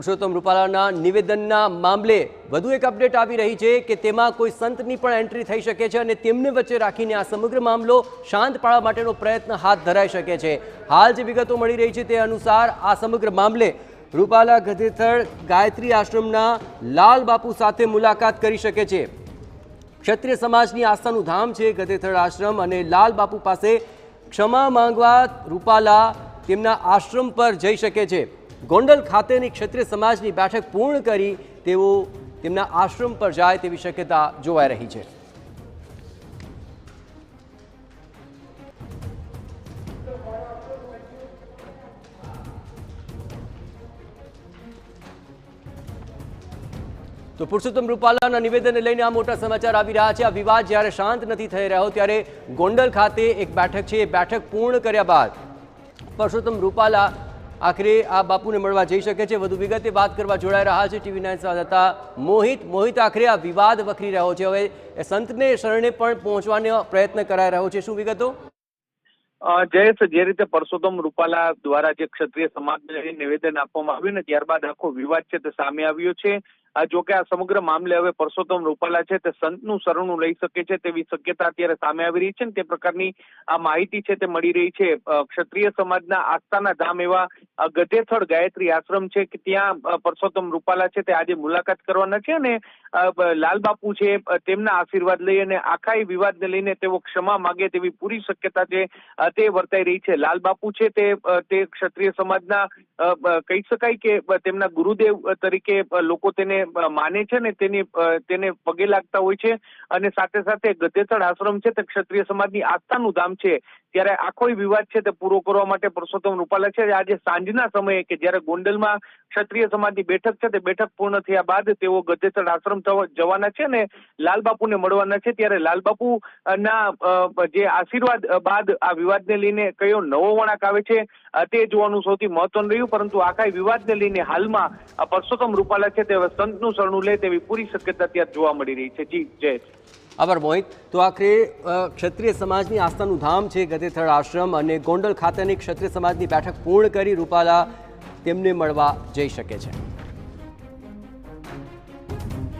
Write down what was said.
પુરુષોત્તમ રૂપાલાના નિવેદનના મામલે વધુ એક અપડેટ આવી રહી છે કે તેમાં કોઈ સંતની પણ એન્ટ્રી થઈ શકે છે અને તેમને વચ્ચે રાખીને આ સમગ્ર મામલો શાંત પાડવા માટેનો પ્રયત્ન હાથ ધરાઈ શકે છે। હાલ જે વિગતો મળી રહી છે તે અનુસાર આ સમગ્ર મામલે રૂપાલા ગધેથડ ગાયત્રી આશ્રમના લાલ બાપુ સાથે મુલાકાત કરી શકે છે। ક્ષત્રિય સમાજની આસ્થાનું ધામ છે ગધેથડ આશ્રમ અને લાલ બાપુ પાસે ક્ષમા માંગવા રૂપાલા તેમના આશ્રમ પર જઈ શકે છે। ગોંડલ ખાતેની ક્ષત્રિય સમાજની બેઠક પૂર્ણ કરી તેઓ તેમના આશ્રમ પર જાય તેવી શક્યતા જોવાઈ રહી છે। તો પુરુષોત્તમ રૂપાલાના નિવેદનને લઈને આ મોટા સમાચાર આવી રહ્યા છે। આ વિવાદ જ્યારે શાંત નથી થઈ રહ્યો ત્યારે ગોંડલ ખાતે એક બેઠક છે, એ બેઠક પૂર્ણ કર્યા બાદ પુરુષોત્તમ રૂપાલા આખરે આ બાપુને મળવા જઈ શકે છે। વધુ વિગતે વાત કરવા જોડાઈ રહ્યા છે TV9 સંવાદદાતા મોહિત। આખરે આ વિવાદ વકરી રહ્યો છે, હવે સંતને શરણે પણ પહોંચવાનો પ્રયત્ન કરાઈ રહ્યો છે, શું વિગતો? જયેશ, જે રીતે પુરુષોત્તમ રૂપાલા દ્વારા જે ક્ષત્રિય સમાજને નિવેદન આપવામાં આવ્યું ને ત્યારબાદ આખો વિવાદ છે તે સામે આવ્યો છે। જો કે આ સમગ્ર મામલે હવે પુરુષોત્તમ રૂપાલા છે તે સંતનું શરણું લઈ શકે છે તેવી શક્યતા અત્યારે સામે આવી રહી છે ને તે પ્રકારની આ માહિતી છે તે મળી રહી છે। ક્ષત્રિય સમાજના આસ્થાના ધામ એવા ગધેથડ ગાયત્રી આશ્રમ છે કે ત્યાં પુરુષોત્તમ રૂપાલા છે તે આજે મુલાકાત કરવાના છે અને લાલ બાપુ છે તેમના આશીર્વાદ લઈ અને આખા વિવાદને લઈને તેઓ ક્ષમા માગે તેવી પૂરી શક્યતા છે તે વર્તાઈ રહી છે। લાલ બાપુ છે તે ક્ષત્રિય સમાજના કહી શકાય કે તેમના ગુરુદેવ તરીકે લોકો તેને માને છે ને તેને પગે લાગતા હોય છે અને સાથે સાથે ગધેથડ આશ્રમ છે તે ક્ષત્રિય સમાજની આસ્થાનું ધામ છે। ત્યારે આખો વિવાદ છે તે પૂરો કરવા માટે પુરુષોત્તમ રૂપાલા છે આજે સાંજના સમયે કે જ્યારે ગોંડલમાં ક્ષત્રિય સમાજની બેઠક છે તે બેઠક પૂર્ણ થયા બાદ તેઓ ગધેથડ આશ્રમ જવાના છે ને લાલબાપુને મળવાના છે। ત્યારે લાલબાપુ ના જે આશીર્વાદ બાદ આ વિવાદને લઈને કયો નવો વળાંક આવે છે તે જોવાનું સૌથી મહત્વનું રહ્યું, પરંતુ આખા વિવાદને લઈને હાલમાં પુરુષોત્તમ રૂપાલા છે તે સંતનું શરણું લે તેવી પૂરી શક્યતા ત્યાં જોવા મળી રહી છે। જી જય આભાર મોહિત। તો આખરે ક્ષત્રિય સમાજની આસ્થાનું ધામ છે ગધેથડ આશ્રમ અને ગોંડલ ખાતેની ક્ષત્રિય સમાજની બેઠક પૂર્ણ કરી રૂપાલા તેમને મળવા જઈ શકે છે।